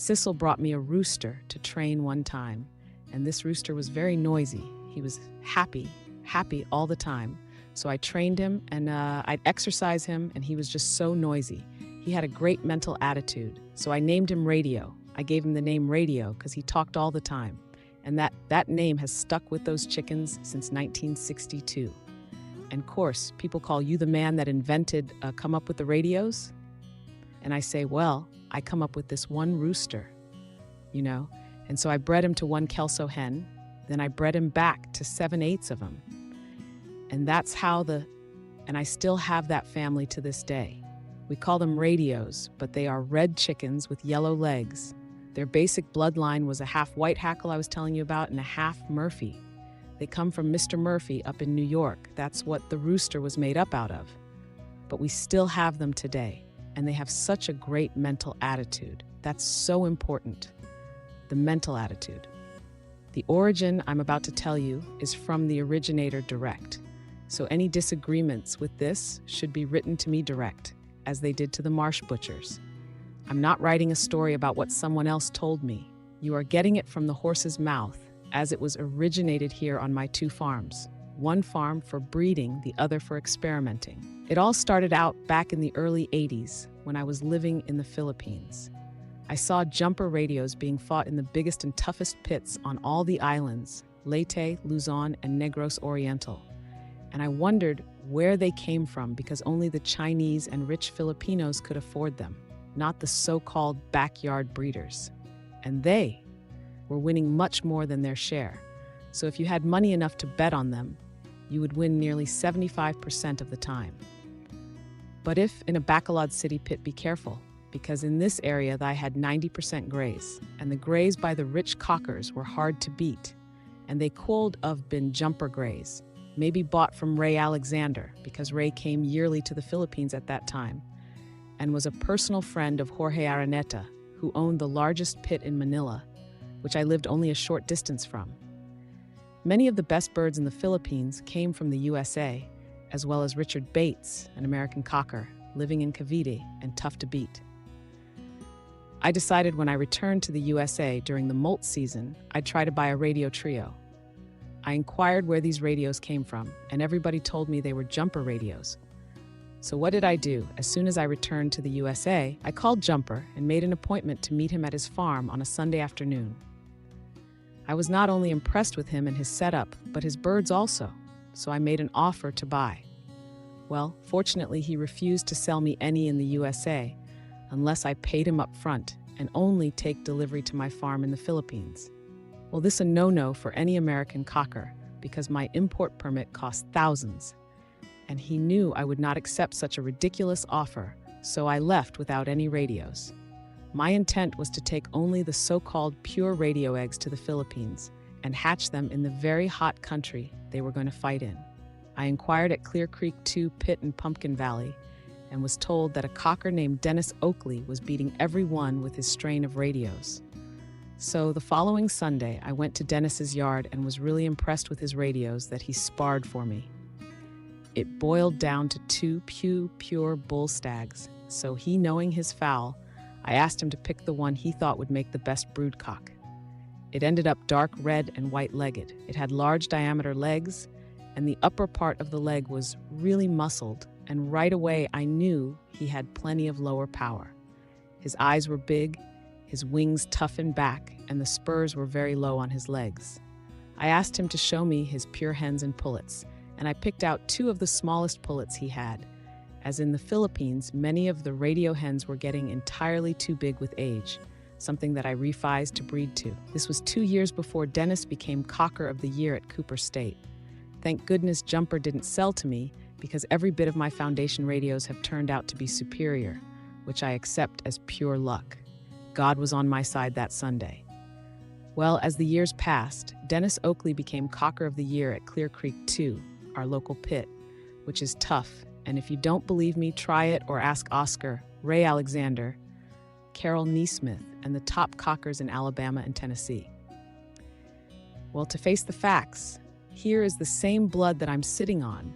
Sissel brought me a rooster to train one time, and this rooster was very noisy. He was happy all the time. So I trained him, and I'd exercise him, and he was just so noisy. He had a great mental attitude, so I named him Radio. I gave him the name Radio because he talked all the time, and that name has stuck with those chickens since 1962. And of course, people call you the man that invented come up with the radios? And I say, well, I come up with this one rooster, you know? And so I bred him to one Kelso hen, then I bred him back to 7/8 of them. And that's how and I still have that family to this day. We call them radios, but they are red chickens with yellow legs. Their basic bloodline was a half white hackle I was telling you about and a half Murphy. They come from Mr. Murphy up in New York. That's what the rooster was made up out of. But we still have them today, and they have such a great mental attitude. That's so important, the mental attitude. The origin I'm about to tell you is from the originator direct. So any disagreements with this should be written to me direct, as they did to the marsh butchers. I'm not writing a story about what someone else told me. You are getting it from the horse's mouth, as it was originated here on my 2 farms. One farm for breeding, the other for experimenting. It all started out back in the early 80s when I was living in the Philippines. I saw jumper radios being fought in the biggest and toughest pits on all the islands, Leyte, Luzon, and Negros Oriental. And I wondered where they came from because only the Chinese and rich Filipinos could afford them, not the so-called backyard breeders. And they were winning much more than their share. So if you had money enough to bet on them, you would win nearly 75% of the time. But if in a Bacolod City pit, be careful, because in this area I had 90% grays, and the grays by the rich cockers were hard to beat, and they could have been jumper grays, maybe bought from Ray Alexander, because Ray came yearly to the Philippines at that time, and was a personal friend of Jorge Araneta, who owned the largest pit in Manila, which I lived only a short distance from. Many of the best birds in the Philippines came from the USA, as well as Richard Bates, an American cocker, living in Cavite and tough to beat. I decided when I returned to the USA during the molt season, I'd try to buy a radio trio. I inquired where these radios came from, and everybody told me they were jumper radios. So what did I do? As soon as I returned to the USA, I called Jumper and made an appointment to meet him at his farm on a Sunday afternoon. I was not only impressed with him and his setup, but his birds also, so I made an offer to buy. Well, fortunately, he refused to sell me any in the USA unless I paid him up front and only take delivery to my farm in the Philippines. Well, this is a no-no for any American cocker because my import permit cost thousands, and he knew I would not accept such a ridiculous offer, so I left without any radios. My intent was to take only the so-called pure radio eggs to the Philippines and hatch them in the very hot country they were going to fight in. I inquired at Clear Creek 2 pit in Pumpkin Valley and was told that a cocker named Dennis Oakley was beating everyone with his strain of radios. So the following Sunday, I went to Dennis's yard and was really impressed with his radios that he sparred for me. It boiled down to 2 pure bull stags, so he knowing his fowl, I asked him to pick the one he thought would make the best brood cock. It ended up dark red and white-legged. It had large diameter legs, and the upper part of the leg was really muscled, and right away I knew he had plenty of lower power. His eyes were big, his wings tough and back, and the spurs were very low on his legs. I asked him to show me his pure hens and pullets, and I picked out 2 of the smallest pullets he had, as in the Philippines, many of the radio hens were getting entirely too big with age, something that I refused to breed to. This was 2 years before Dennis became Cocker of the Year at Cooper State. Thank goodness Jumper didn't sell to me, because every bit of my foundation radios have turned out to be superior, which I accept as pure luck. God was on my side that Sunday. Well, as the years passed, Dennis Oakley became Cocker of the Year at Clear Creek 2, our local pit, which is tough. And if you don't believe me, try it or ask Oscar, Ray Alexander, Carol Neesmith, and the top cockers in Alabama and Tennessee. Well, to face the facts, here is the same blood that I'm sitting on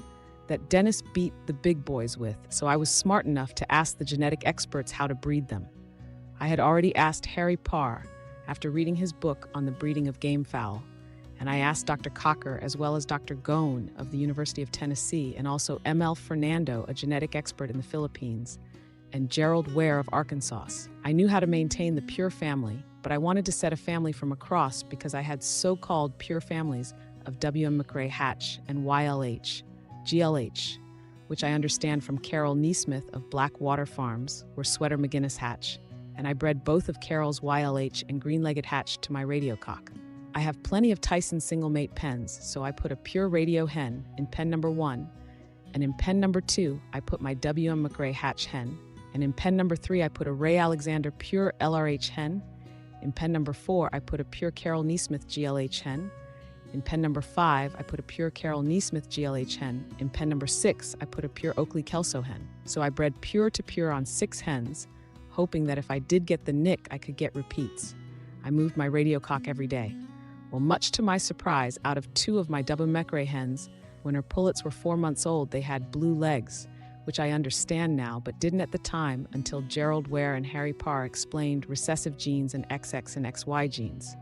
that Dennis beat the big boys with, so I was smart enough to ask the genetic experts how to breed them. I had already asked Harry Parr after reading his book on the breeding of gamefowl, and I asked Dr. Cocker as well as Dr. Goen of the University of Tennessee and also M.L. Fernando, a genetic expert in the Philippines, and Gerald Ware of Arkansas. I knew how to maintain the pure family, but I wanted to set a family from a cross because I had so-called pure families of W.M. McRae Hatch and YLH, GLH, which I understand from Carol Neesmith of Blackwater Farms, where Sweater McGinnis hatch, and I bred both of Carol's YLH and green-legged hatch to my radio cock. I have plenty of Tyson single-mate pens, so I put a pure radio hen in pen number 1, and in pen number 2, I put my W.M. McRae Hatch hen, and in pen number 3, I put a Ray Alexander pure LRH hen. In pen number 4, I put a pure Carol Neesmith GLH hen. In pen number 5, I put a pure Carol Neesmith GLH hen. In pen number 6, I put a pure Oakley Kelso hen. So I bred pure to pure on 6 hens, hoping that if I did get the nick, I could get repeats. I moved my radio cock every day. Well, much to my surprise, out of 2 of my double McRae hens, when her pullets were 4 months old, they had blue legs, which I understand now, but didn't at the time until Gerald Ware and Harry Parr explained recessive genes and XX and XY genes.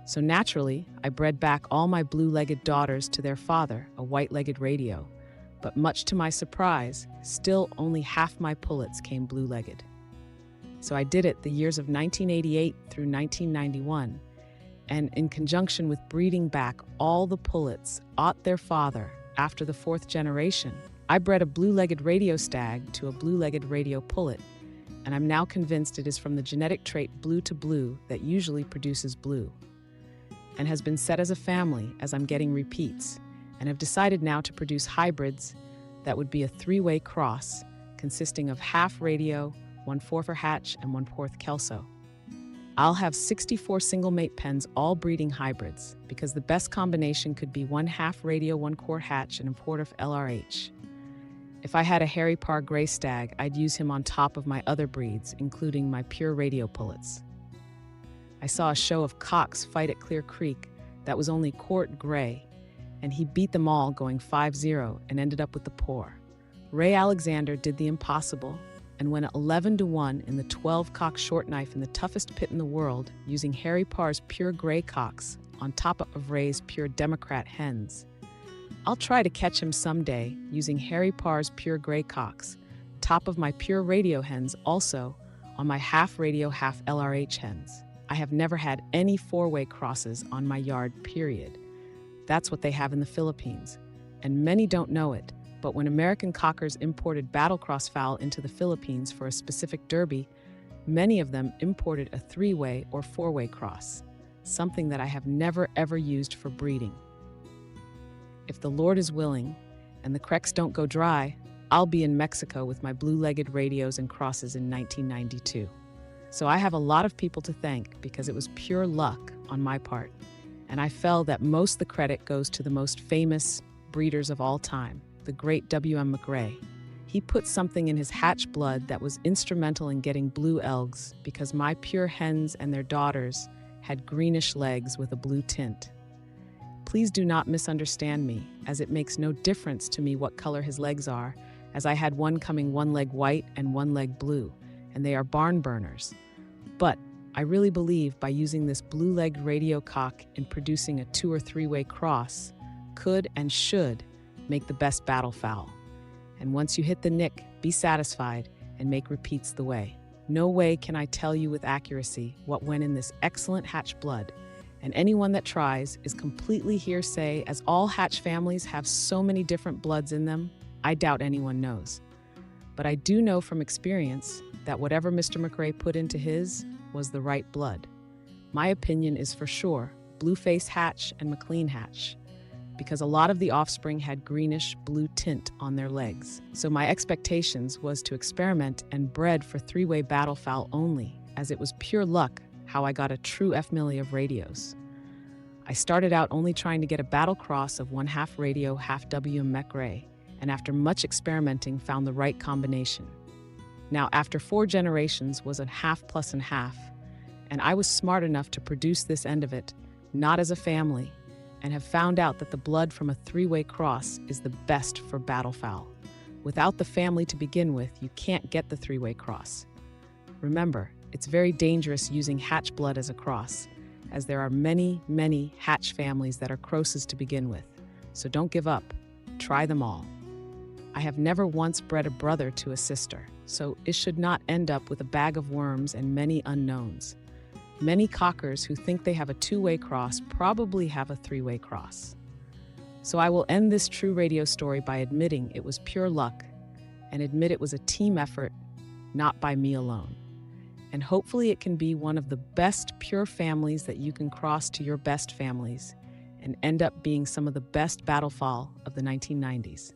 So naturally, I bred back all my blue-legged daughters to their father, a white-legged radio, but much to my surprise, still only half my pullets came blue-legged. So I did it the years of 1988 through 1991, and in conjunction with breeding back all the pullets aught their father after the 4th generation, I bred a blue-legged radio stag to a blue-legged radio pullet, and I'm now convinced it is from the genetic trait blue to blue that usually produces blue, and has been set as a family as I'm getting repeats, and have decided now to produce hybrids that would be a 3-way cross consisting of half radio, 1/4 for hatch, and 1/4 Kelso. I'll have 64 single-mate pens all breeding hybrids because the best combination could be 1/2 radio, 1/4 hatch, and 1/4 LRH. If I had a Harry Parr gray stag, I'd use him on top of my other breeds, including my pure radio pullets. I saw a show of cocks fight at Clear Creek that was only court gray, and he beat them all going 5-0 and ended up with the poor. Ray Alexander did the impossible and went 11-1 in the 12-cock short knife in the toughest pit in the world using Harry Parr's pure gray cocks on top of Ray's pure Democrat hens. I'll try to catch him someday using Harry Parr's pure gray cocks, top of my pure radio hens also on my half radio, half LRH hens. I have never had any 4-way crosses on my yard, period. That's what they have in the Philippines, and many don't know it. But when American cockers imported battlecross fowl into the Philippines for a specific derby, many of them imported a 3-way or 4-way cross, something that I have never ever used for breeding. If the Lord is willing, and the creeks don't go dry, I'll be in Mexico with my blue-legged radios and crosses in 1992. So I have a lot of people to thank because it was pure luck on my part, and I felt that most of the credit goes to the most famous breeders of all time, the great W.M. McRae. He put something in his hatch blood that was instrumental in getting blue elgs because my pure hens and their daughters had greenish legs with a blue tint. Please do not misunderstand me, as it makes no difference to me what color his legs are, as I had one coming 1 leg white and 1 leg blue, and they are barn burners. But I really believe by using this blue-legged radio cock and producing a 2- or 3-way cross could and should make the best battle fowl. And once you hit the nick, be satisfied and make repeats the way. No way can I tell you with accuracy what went in this excellent hatch blood, and anyone that tries is completely hearsay, as all hatch families have so many different bloods in them, I doubt anyone knows. But I do know from experience that whatever Mr. McRae put into his was the right blood. My opinion is for sure Blueface hatch and McLean hatch, because a lot of the offspring had greenish blue tint on their legs. So my expectations was to experiment and bred for 3-way battlefowl only, as it was pure luck how I got a true F-milli of radios. I started out only trying to get a battle cross of 1/2 radio, half W.M. McRae, and after much experimenting found the right combination. Now after 4 generations was a half plus and half, and I was smart enough to produce this end of it, not as a family, and have found out that the blood from a 3-way cross is the best for battlefowl. Without the family to begin with, you can't get the 3-way cross. Remember, It's very dangerous using hatch blood as a cross, as there are many, many hatch families that are crosses to begin with. So don't give up. Try them all. I have never once bred a brother to a sister, so it should not end up with a bag of worms and many unknowns. Many cockers who think they have a two-way cross probably have a three-way cross. So I will end this true radio story by admitting it was pure luck and admit it was a team effort, not by me alone. And hopefully it can be one of the best pure families that you can cross to your best families and end up being some of the best battle fowl of the 1990s.